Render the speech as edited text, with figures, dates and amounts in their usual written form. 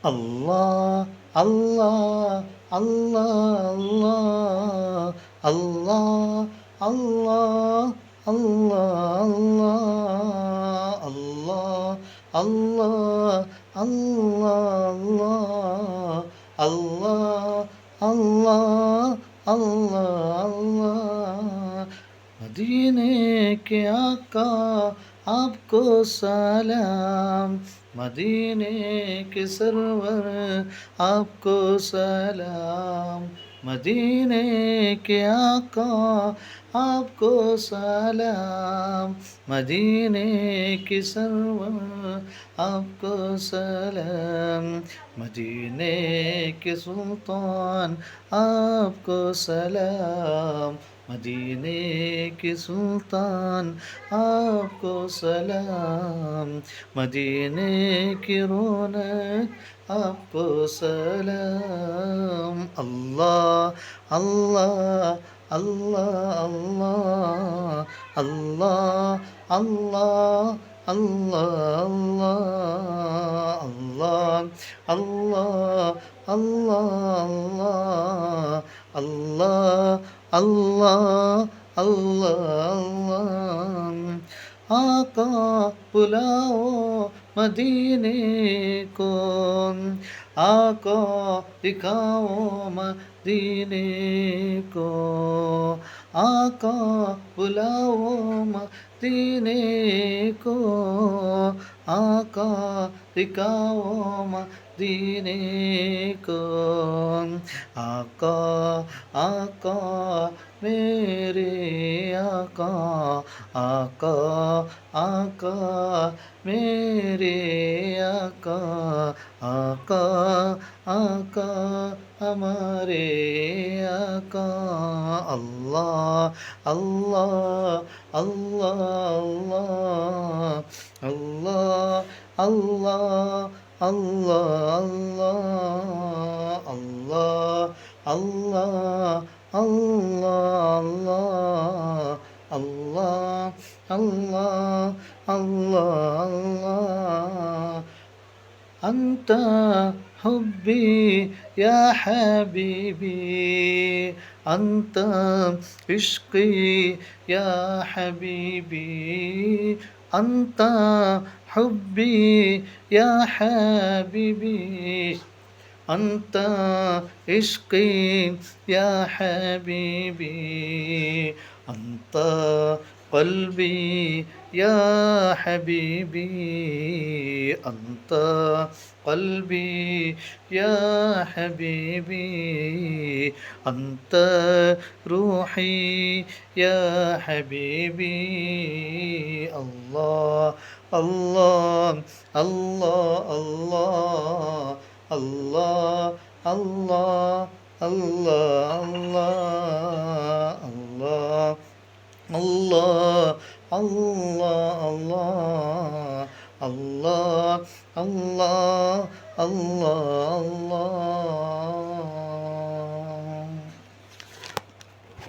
Allah, Allah, Allah, Allah, Allah, Allah, Allah, Allah, Allah, Allah, Allah, Allah, Allah, Allah. मदीने के आका आपको सलाम, मदीने के सरवर आपको सलाम, मदीने के आका आपको सलाम, मदीने के सरवर आपको सलाम, मदीने के सुल्तान आपको सलाम, मदीने के सुल्तान आपको सलाम, मदीने की रौनक आपको सलाम। अल्लाह अल्लाह अल्लाह अल्लाह अल्लाह अल्लाह अल्लाह अल्लाह अल्लाह अल्लाह अल्लाह अल्लाह अल्लाह अल्लाह। आका बुलाओ मदीने को, आका दिखाओ मदीने को, आका बुलाओ मदीने को, आका दिखाओ मदीने को। आका आका मेरे आका, आका आका मेरे आका, आका आका हमारे आका। अल्लाह अल्लाह अल्लाह अल्लाह अल्लाह अल्लाह अल्लाह अल्लाह अल्लाह अल्लाह अल्लाह अल्लाह अल्लाह। أنت حبي يا حبيبي، أنت عشقي يا حبيبي، أنت حبي يا حبيبي، أنت عشقي يا حبيبي، أنت قلبي يا حبيبي، أنت قلبي يا حبيبي، أنت روحي يا حبيبي. الله الله الله الله الله الله الله الله الله الله الله الله الله الله الله الله